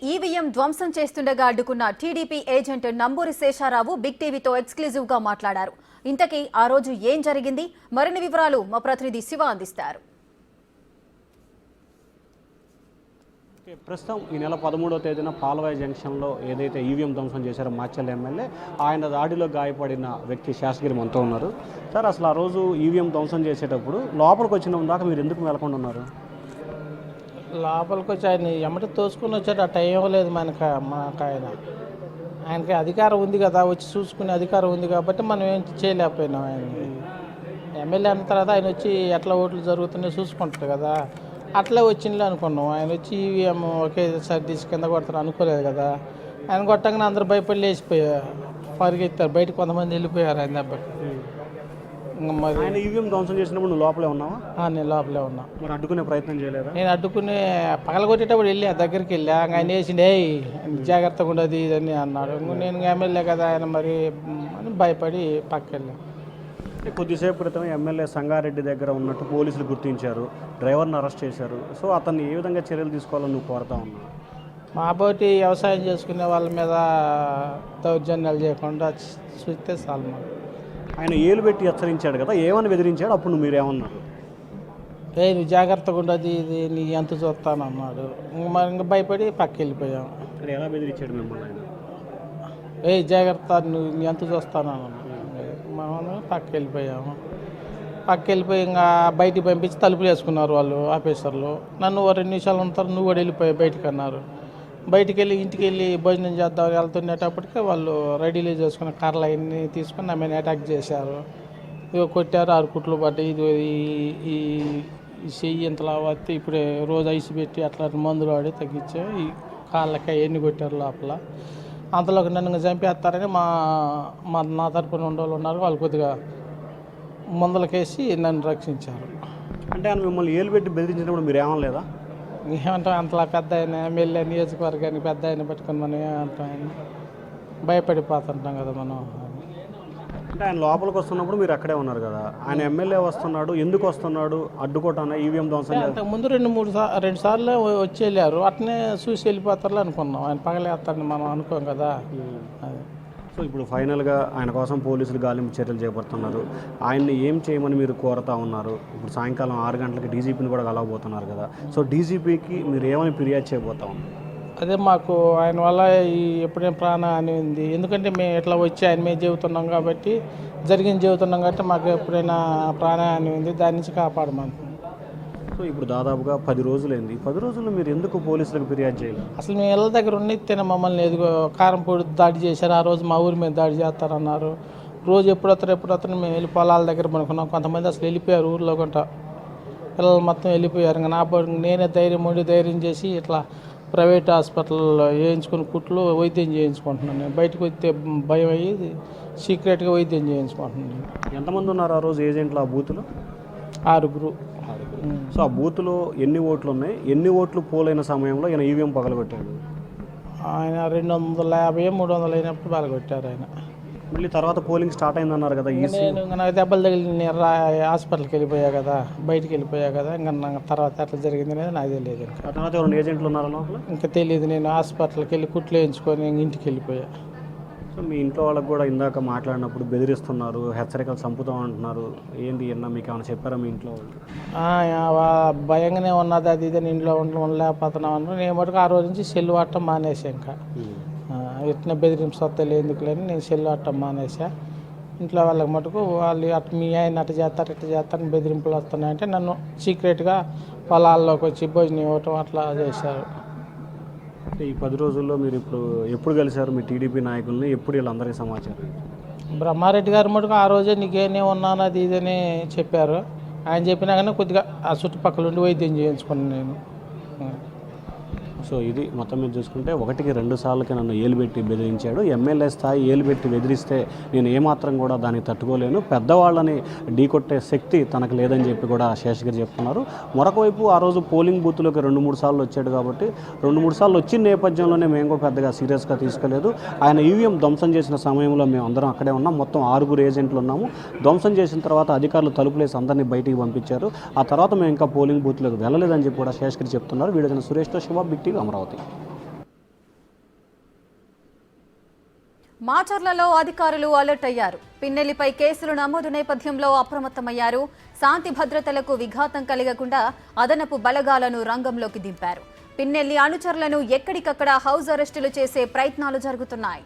EVM ధ్వంసం చేస్తుండగా అడ్డుకున్న TDP agent Namburi Sesharao big టీవీతో ఎక్స్క్లూజివ్ గా మాట్లాడారు. ఇంతకీ ఆ రోజు ఏం జరిగింది? మరిన్ని వివరాలు మా ప్రతినిధి శివ అందిస్తారు. ప్రస్తుతం ఈ నెల 13వ తేదీన పాలవాయి జంక్షన్లో ఏదైతే ఈవీఎం ధ్వంసం చేశారో మాచర్ల ఎమ్మెల్యే, ఆయన దాడిలో గాయపడిన వ్యక్తి శేషగిరి మనతో ఉన్నారు. సార్, అసలు ఆ రోజు ఈవీఎం ధ్వంసం చేసేటప్పుడు లోపలికి వచ్చిన దాకా మీరు ఎందుకు వెళ్ళకుండా ఉన్నారు? లోపలికి వచ్చి ఆయన ఎమ్మటి తోసుకుని వచ్చాడు. ఆ టైం లేదు మాకు ఆయనకి అధికారం ఉంది కదా, వచ్చి చూసుకునే అధికారం ఉంది కాబట్టి మనం ఏం చేయలేకపోయినాం. ఆయన్ని ఎమ్మెల్యే అన్న తర్వాత ఆయన వచ్చి ఎట్లా ఓట్లు జరుగుతున్నాయో చూసుకుంటారు కదా, అట్లా వచ్చిందిలే అనుకున్నాం. ఆయన వచ్చి ఈవీఎం ఒకేసారి తీసి కింద కొడతారు అనుకోలేదు కదా. ఆయన కొట్టగానే అందరూ భయపడి లేచిపోయారు, పరిగెత్తారు బయట, కొంతమంది వెళ్ళిపోయారు ఆయన దెబ్బకి. మరి ఆయన ఈవీఎం ధ్వంసం చేసినప్పుడు నువ్వు లోపలే ఉన్నావా? నేను లోపలే ఉన్నా. మరి అడ్డుకునే ప్రయత్నం చేయలేదా? నేను అడ్డుకుని పగలగొట్టేటప్పుడు వెళ్ళి ఆ దగ్గరికి వెళ్ళా. ఆయన వేసిండే జాగ్రత్తగా ఉండదు ఇదని అన్నాడు. నేను ఎమ్మెల్యే కదా ఆయన మరి అని భయపడి పక్కకి వెళ్ళాను. కొద్దిసేపు క్రితం ఎమ్మెల్యే సంగారెడ్డి దగ్గర ఉన్నట్టు పోలీసులు గుర్తించారు, డ్రైవర్ని అరెస్ట్ చేశారు. సో అతన్ని ఏ విధంగా చర్యలు తీసుకోవాలని నువ్వు కోరుతా ఉన్నావు? మాబోటి వ్యవసాయం చేసుకునే వాళ్ళ మీద దౌర్జన్యాలు చేయకుండా చూస్తే చాలు. మాకు ఆయన ఏలు పెట్టి హెచ్చరించాడు కదా, ఏమని బెదిరించాడు? అప్పుడు మీరేమన్నారు? నువ్వు జాగ్రత్తగా ఉండదు ఇది నీ ఎంత చూస్తాను అన్నాడు. మరి ఇంకా భయపడి పక్కకి వెళ్ళిపోయాం. ఎలా బెదిరించాడు మిమ్మల్ని ఆయన? జాగ్రత్త నువ్వు నీ ఎంత చూస్తాను అన్నాడు. మనం పక్కకి వెళ్ళిపోయాము. పక్కకి వెళ్ళిపోయి ఇంకా బయటికి పంపించి తలుపులు వేసుకున్నారు వాళ్ళు ఆఫీసర్లు. నన్ను 2 నిమిషాలు ఉంటారు, నువ్వు కూడా వెళ్ళిపోయావు బయటికి అన్నారు. బయటికి వెళ్ళి ఇంటికి వెళ్ళి భోజనం చేద్దాం వెళ్తున్నప్పటికే వాళ్ళు రెడీలో చేసుకున్న కార్లు అవన్నీ తీసుకొని నా మీద అటాక్ చేశారు. ఇక కొట్టారు, 6 కుట్లు పడ్డాయి. ఇది ఈ చెయ్యి ఇంతలా వస్తే ఇప్పుడే రోజు ఐసు పెట్టి అట్లా మందులు వాడి తగ్గించే ఈ కాళ్ళకి అవన్నీ కొట్టారు లోపల. అంతలోకి నన్ను చంపేస్తారని నా తరపున ఉండేవాళ్ళు ఉన్నారు. వాళ్ళు కొద్దిగా మందులకేసి నన్ను రక్షించారు. అంటే ఆయన మిమ్మల్ని ఏలు పెట్టి బెదిరించినప్పుడు మీరు ఏమనలేదా? ఏమంటాం, అంతలా పెద్ద ఆయన ఎమ్మెల్యే నియోజకవర్గానికి పెద్ద ఆయన పెట్టుకుని మనం ఏమంటాం, ఆయన భయపడిపోతుంటాం కదా మనం. అంటే ఆయన లోపలికి వస్తున్నప్పుడు మీరు అక్కడే ఉన్నారు కదా, ఆయన ఎమ్మెల్యే వస్తున్నాడు, ఎందుకు వస్తున్నాడు? అడ్డుకోవటాన ఈవీఎం ధ్వంసం? అంతకుముందు 2 సార్లు వచ్చి వెళ్ళారు, అట్నే చూసి వెళ్ళిపోతారు అనుకున్నాం. ఆయన పగలేస్తారని మనం అనుకోం కదా. అది సో ఇప్పుడు ఫైనల్గా ఆయన కోసం పోలీసులు గాలింపు చర్యలు చేపడుతున్నారు. ఆయన్ని ఏం చేయమని మీరు కోరుతా ఉన్నారు? ఇప్పుడు సాయంకాలం 6 గంటలకి డీజీపీని కూడా కలవబోతున్నారు కదా, సో డీజీపీకి మీరు ఏమని ఫిర్యాదు చేయబోతా ఉన్నారు? అదే మాకు ఆయన వల్ల ఎప్పుడేం ప్రాణహాని ఉంది. ఎందుకంటే మేము ఇట్లా వచ్చి ఆయన మీద చెబుతున్నాం కాబట్టి, జరిగింది చెబుతున్నాం కాబట్టి మాకు ఎప్పుడైనా ప్రాణహాని ఉంది, దాని నుంచి కాపాడమని. సో ఇప్పుడు దాదాపుగా 10 రోజులైంది. 10 రోజుల్లో మీరు ఎందుకు పోలీసులకు ఫిర్యాదు చేయలేదు? అసలు మేము ఇళ్ళ దగ్గర ఉన్నితేనే మమ్మల్ని ఎదుగో కారంపొడి దాడి చేశారు. ఆ రోజు మా ఊరి మీద దాడి చేస్తారన్నారు. రోజు ఎప్పుడు వస్తారు మేము వెళ్ళి పొలాల దగ్గర పనుకున్నాం. కొంతమంది అసలు వెళ్ళిపోయారు ఊర్లో కొంట, పిల్లలు మొత్తం వెళ్ళిపోయారు. ఇంకా నేనే ధైర్యం చేసి ఇట్లా ప్రైవేట్ హాస్పిటల్లో వేయించుకుని కుట్లు వైద్యం చేయించుకుంటున్నాను. నేను బయటకు వస్తే భయం అయ్యి సీక్రెట్గా వైద్యం చేయించుకుంటున్నాను. ఎంతమంది ఉన్నారు ఆ రోజు ఏజెంట్లు ఆ బూత్లో? 6. సో ఆ బూత్లో ఎన్ని ఓట్లు ఉన్నాయి? ఎన్ని ఓట్లు పోలైన సమయంలో ఈయన ఈవీఎం పగలగొట్టాడు? ఆయన 250 300 అయినప్పుడు పగలగొట్టారు ఆయన. మళ్ళీ తర్వాత పోలింగ్ స్టార్ట్ అయిందన్నారు కదా. నాకు దెబ్బలు తగిలి నేను హాస్పిటల్కి వెళ్ళిపోయా కదా, బయటికి వెళ్ళిపోయా కదా. ఇంకా నాకు తర్వాత ఎట్లా జరిగింది అనేది నాకు తెలియదు. ఆ తర్వాత 2 ఏజెంట్లు ఉన్నారు లోపల? ఇంకా తెలియదు. నేను హాస్పిటల్కి వెళ్ళి కుట్లు వేయించుకొని ఇంటికి వెళ్ళిపోయా. సో మీ ఇంట్లో వాళ్ళకి కూడా ఇందాక మాట్లాడినప్పుడు బెదిరిస్తున్నారు, హెచ్చరికలు చంపుతాం అంటున్నారు. ఏంటి అన్న మీకు ఏమైనా చెప్పారా మీ ఇంట్లో వాళ్ళు? భయంగానే ఉన్నది, అది ఇదని ఇంట్లో ఉండలేకపోతున్నాం అన్నారు. నేను మటుకు ఆ రోజు నుంచి సెల్ వాడటం మానేసా. ఇంకా ఇట్లా బెదిరింపులు ఎందుకులేని నేను సెల్ వాడటం మానేసా. ఇంట్లో వాళ్ళకి మటుకు వాళ్ళు మీ ఆయన అట్ట చేస్తారు ఇట్లా చేస్తారని బెదిరింపులు వస్తున్నాయంటే నన్ను సీక్రెట్గా పొలాల్లోకి వచ్చి భోజనం ఇవ్వటం అట్లా చేశారు. ఈ 10 రోజుల్లో మీరు ఎప్పుడు కలిశారు మీ టీడీపీ నాయకుల్ని? ఎప్పుడు వీళ్ళందరికీ సమాచారం? బ్రహ్మారెడ్డి గారు మటుకు ఆ రోజే నీకేనే ఉన్నాను అది ఇదని చెప్పారు. ఆయన చెప్పినా కానీ కొద్దిగా ఆ చుట్టుపక్కల ఉండి వైద్యం చేయించుకున్నాను నేను. సో ఇది మొత్తం మీద చూసుకుంటే 1కి 2 సార్లకి నన్ను ఏలుబెట్టి బెదిరించాడు. ఎమ్మెల్యే స్థాయి ఏలుబెట్టి బెదిరిస్తే నేను ఏమాత్రం కూడా దానికి తట్టుకోలేను, పెద్దవాళ్ళని ఢీకొట్టే శక్తి తనకు లేదని చెప్పి కూడా శేషగిరి చెప్తున్నారు. మరొక వైపు ఆ రోజు పోలింగ్ బూత్లోకి 2-3 సార్లు వచ్చాడు కాబట్టి 2-3 సార్లు వచ్చిన నేపథ్యంలోనే మేము కూడా పెద్దగా సీరియస్గా తీసుకోలేదు. ఆయన ఈవీఎం ధ్వంసం చేసిన సమయంలో మేము అందరం అక్కడే ఉన్నాం. మొత్తం 6 ఏజెంట్లు ఉన్నాము. ధ్వంసం చేసిన తర్వాత అధికారులు తలుపులేసి అందరినీ బయటికి పంపించారు. ఆ తర్వాత మేము ఇంకా పోలింగ్ బూత్లోకి వెళ్ళలేదని చెప్పి కూడా శేషగిరి చెప్తున్నారు. వీడియో సురేష్తో శివ, బిగ్ టీవీ, అమరావతి. మాచర్లలో అధికారులు అలర్ట్ అయ్యారు. పిన్నెల్లిపై కేసులు నమోదు నేపథ్యంలో అప్రమత్తమయ్యారు. శాంతి భద్రతలకు విఘాతం కలగకుండా అదనపు బలగాలను రంగంలోకి దింపారు. పిన్నెల్లి అనుచరులను ఎక్కడికక్కడ హౌస్ అరెస్టులు చేసే ప్రయత్నాలు జరుగుతున్నాయి.